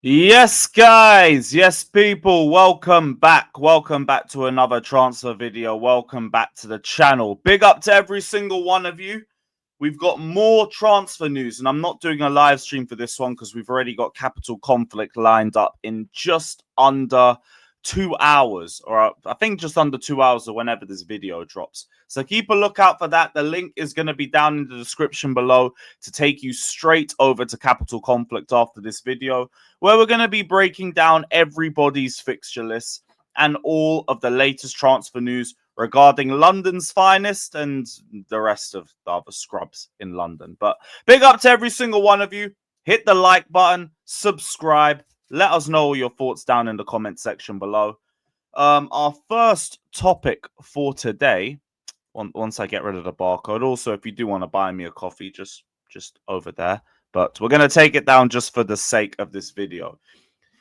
Yes, guys. Yes, people. Welcome back. Welcome back to another transfer video. Welcome back to the channel. Big up to every single one of you. We've got more transfer news, and I'm not doing a live stream for this one because we've already got Capital Conflict lined up in just under 2 hours, or I think just under 2 hours, or whenever this video drops. So keep a lookout for that. The link is going to be down in the description below to take you straight over to Capital Conflict after this video, where we're going to be breaking down everybody's fixture list and all of the latest transfer news regarding London's finest and the rest of the other scrubs in London. But big up to every single one of you. Hit the like button, subscribe. Let us know all your thoughts down in the comment section below. Our first topic for today, once I get rid of the barcode. Also, if you do want to buy me a coffee, just over there. But we're going to take it down just for the sake of this video.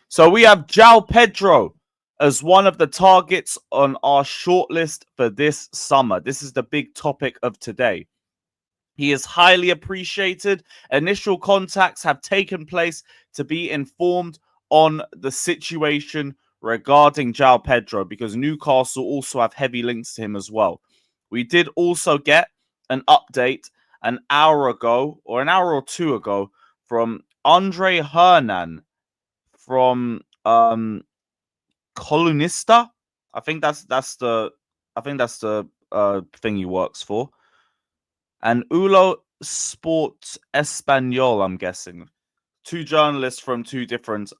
So we have Jao Pedro as one of the targets on our shortlist for this summer. This is the big topic of today. He is highly appreciated. Initial contacts have taken place to be informed on the situation regarding Jao Pedro, because Newcastle also have heavy links to him as well. We did also get an update an hour ago, or an hour or two ago, from Andre Hernan from Colunista. I think that's the thing he works for. And Ulo Sport Espanol, I'm guessing. Two journalists from two different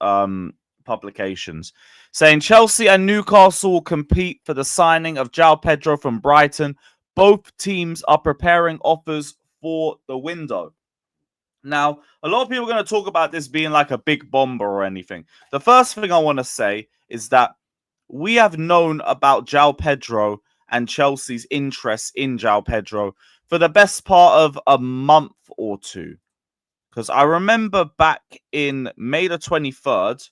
publications, saying Chelsea and Newcastle will compete for the signing of Jao Pedro from Brighton. Both teams are preparing offers for the window. Now, a lot of people are going to talk about this being like a big bomber or anything. The first thing I want to say is that we have known about Jao Pedro and Chelsea's interest in Jao Pedro for the best part of a month or two. Because I remember back in May the 23rd,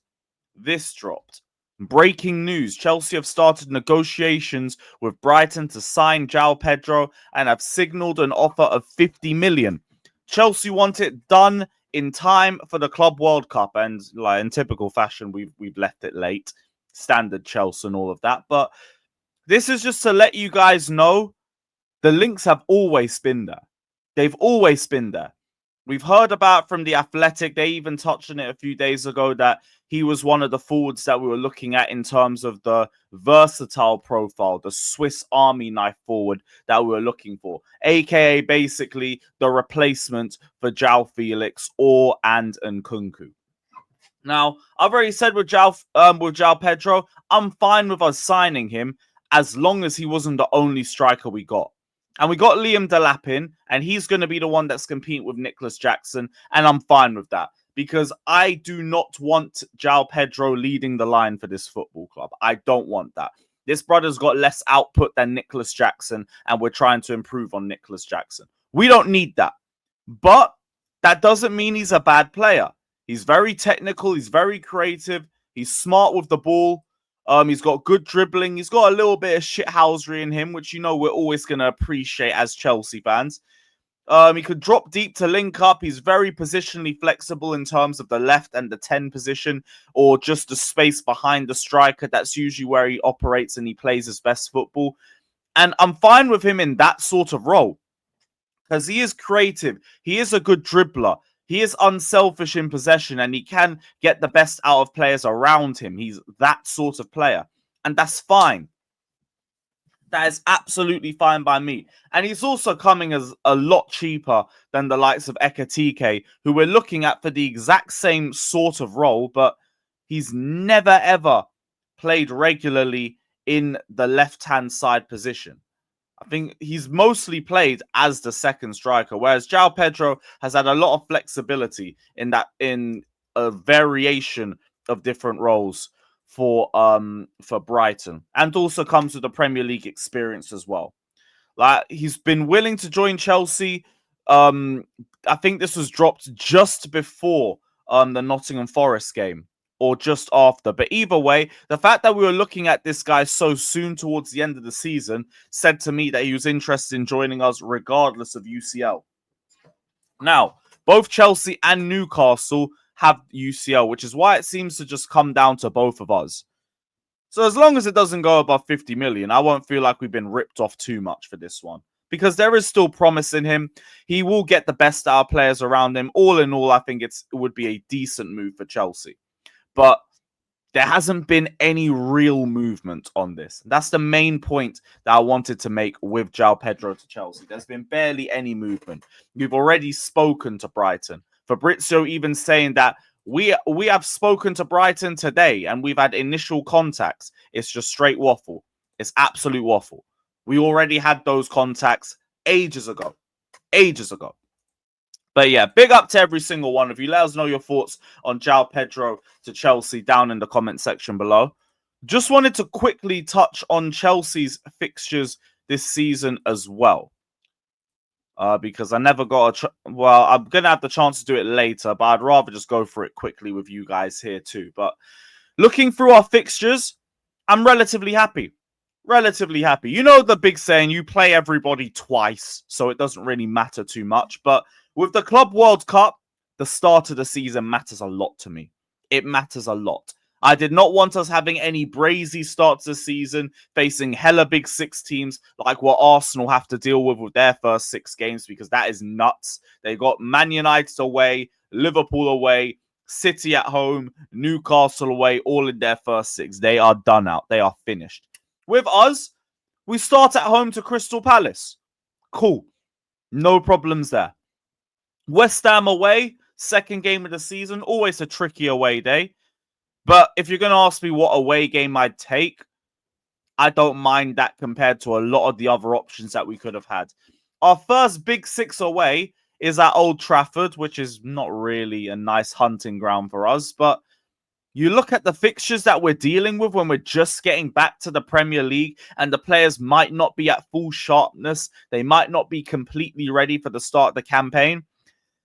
this dropped. Breaking news. Chelsea have started negotiations with Brighton to sign Jao Pedro and have signalled an offer of 50 million. Chelsea want it done in time for the Club World Cup, and like in typical fashion, we've left it late. Standard Chelsea and all of that. But this is just to let you guys know the links have always been there. They've always been there. We've heard about from The Athletic. They even touched on it a few days ago that he was one of the forwards that we were looking at in terms of the versatile profile, the Swiss Army knife forward that we were looking for, aka basically the replacement for João Felix and Nkunku. Now, I've already said with Jao Pedro, I'm fine with us signing him as long as he wasn't the only striker we got. And we got Liam Delap in, and he's going to be the one that's competing with Nicholas Jackson, and I'm fine with that. Because I do not want Jao Pedro leading the line for this football club. I don't want that. This brother's got less output than Nicholas Jackson, and we're trying to improve on Nicholas Jackson. We don't need that. But that doesn't mean he's a bad player. He's very technical. He's very creative. He's smart with the ball. He's got good dribbling. He's got a little bit of shithousery in him, which, you know, we're always going to appreciate as Chelsea fans. He could drop deep to link up. He's very positionally flexible in terms of the left and the 10 position, or just the space behind the striker. That's usually where he operates and he plays his best football. And I'm fine with him in that sort of role because he is creative. He is a good dribbler. He is unselfish in possession, and he can get the best out of players around him. He's that sort of player, and that's fine. That is absolutely fine by me. And he's also coming as a lot cheaper than the likes of Ekatike, who we're looking at for the exact same sort of role, but he's never, ever played regularly in the left-hand side position. I think he's mostly played as the second striker, whereas Jao Pedro has had a lot of flexibility in a variation of different roles for Brighton, and also comes with the Premier League experience as well. Like, he's been willing to join Chelsea. I think this was dropped just before the Nottingham Forest game, or just after. But either way, the fact that we were looking at this guy so soon towards the end of the season said to me that he was interested in joining us regardless of UCL. Now, Both Chelsea and Newcastle have UCL, which is why it seems to just come down to both of us. So as long as it doesn't go above 50 million, I won't feel like we've been ripped off too much for this one. Because there is still promise in him. He will get the best out of players around him. All in all, I think it would be a decent move for Chelsea. But there hasn't been any real movement on this. That's the main point that I wanted to make with Jao Pedro to Chelsea. There's been barely any movement. We've already spoken to Brighton. Fabrizio even saying that we have spoken to Brighton today and we've had initial contacts. It's just straight waffle. It's absolute waffle. We already had those contacts ages ago. Ages ago. But yeah, big up to every single one of you. Let us know your thoughts on Jao Pedro to Chelsea down in the comment section below. Just wanted to quickly touch on Chelsea's fixtures this season as well. Because I never got well, I'm going to have the chance to do it later, but I'd rather just go for it quickly with you guys here too. But looking through our fixtures, I'm relatively happy. Relatively happy. You know the big saying, you play everybody twice, so it doesn't really matter too much. But with the Club World Cup, the start of the season matters a lot to me. It matters a lot. I did not want us having any brazy starts this season, facing hella big six teams like what Arsenal have to deal with their first 6 games, because that is nuts. They got Man United away, Liverpool away, City at home, Newcastle away, all in their first 6. They are done out. They are finished. With us, we start at home to Crystal Palace. Cool. No problems there. West Ham away, second game of the season. Always a tricky away day. But if you're going to ask me what away game I'd take, I don't mind that compared to a lot of the other options that we could have had. Our first big 6 away is at Old Trafford, which is not really a nice hunting ground for us. But you look at the fixtures that we're dealing with when we're just getting back to the Premier League and the players might not be at full sharpness. They might not be completely ready for the start of the campaign.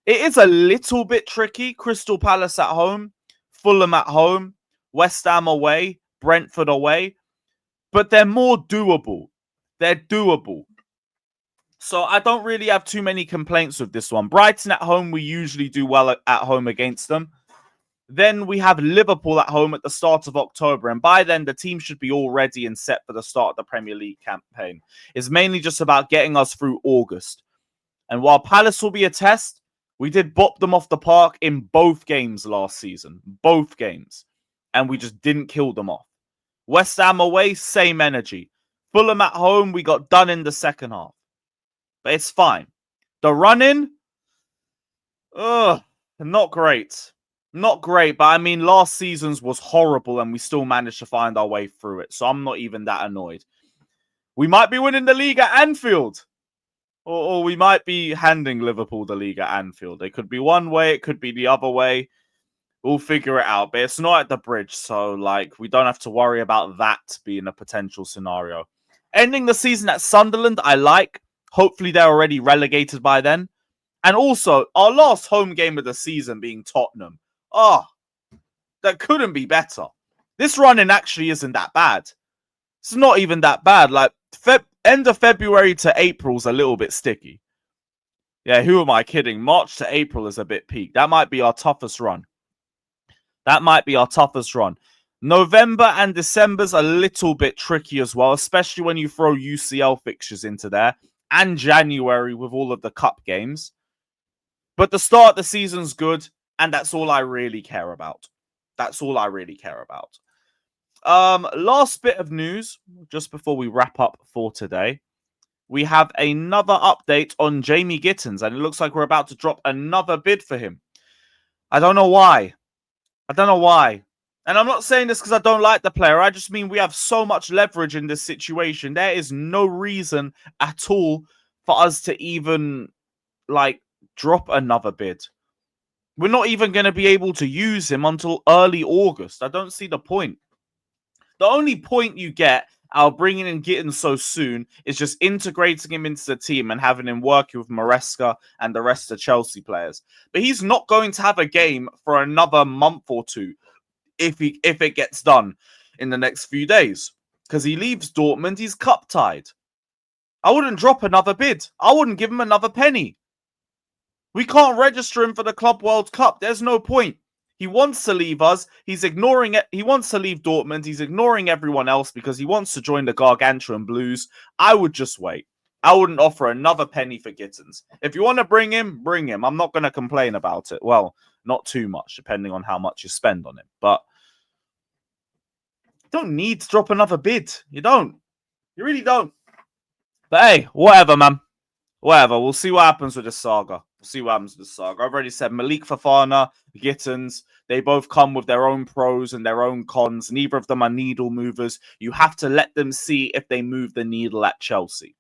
It is a little bit tricky. Crystal Palace at home, Fulham at home, West Ham away, Brentford away. But they're more doable. They're doable. So I don't really have too many complaints with this one. Brighton at home, we usually do well at home against them. Then we have Liverpool at home at the start of October. And by then, the team should be all ready and set for the start of the Premier League campaign. It's mainly just about getting us through August. And while Palace will be a test, we did bop them off the park in both games last season. Both games. And we just didn't kill them off. West Ham away, same energy. Fulham at home, we got done in the second half. But it's fine. The run-in, not great. Not great, but I mean, last season's was horrible and we still managed to find our way through it. So I'm not even that annoyed. We might be winning the league at Anfield. Or we might be handing Liverpool the league at Anfield. It could be one way, it could be the other way. We'll figure it out. But it's not at the bridge, so like we don't have to worry about that being a potential scenario. Ending the season at Sunderland, I like. Hopefully they're already relegated by then. And also, our last home game of the season being Tottenham. That couldn't be better. This run-in actually isn't that bad. It's not even that bad. Like, end of February to April's a little bit sticky. Yeah, who am I kidding? March to April is a bit peak. That might be our toughest run. That might be our toughest run. November and December's a little bit tricky as well, especially when you throw UCL fixtures into there. And January with all of the cup games. But the start of the season's good. And that's all I really care about. That's all I really care about. Last bit of news, just before we wrap up for today. We have another update on Jamie Gittens. And it looks like we're about to drop another bid for him. I don't know why. I don't know why. And I'm not saying this because I don't like the player. I just mean we have so much leverage in this situation. There is no reason at all for us to even, like, drop another bid. We're not even going to be able to use him until early August. I don't see the point. The only point you get out of bringing in Gittens so soon is just integrating him into the team and having him working with Maresca and the rest of the Chelsea players. But he's not going to have a game for another month or two if it gets done in the next few days. Because he leaves Dortmund, he's cup-tied. I wouldn't drop another bid. I wouldn't give him another penny. We can't register him for the Club World Cup. There's no point. He wants to leave us. He's ignoring it. He wants to leave Dortmund. He's ignoring everyone else because he wants to join the Gargantuan Blues. I would just wait. I wouldn't offer another penny for Gittens. If you want to bring him, bring him. I'm not going to complain about it. Well, not too much, depending on how much you spend on him. But you don't need to drop another bid. You don't. You really don't. But hey, whatever, man. Whatever. We'll see what happens with this saga. We'll see what happens with this saga. I've already said Malik Fofana, Gittens, they both come with their own pros and their own cons. Neither of them are needle movers. You have to let them see if they move the needle at Chelsea.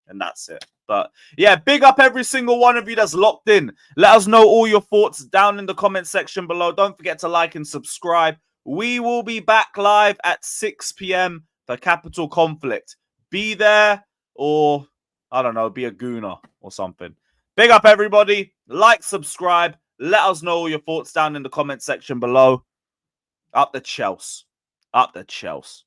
And that's it. But yeah, big up every single one of you that's locked in. Let us know all your thoughts down in the comment section below. Don't forget to like and subscribe. We will be back live at 6 p.m. for Capital Conflict. Be there or, I don't know, be a gooner or something. Big up everybody. Like, subscribe. Let us know all your thoughts down in the comment section below. Up the Chelsea. Up the Chelsea.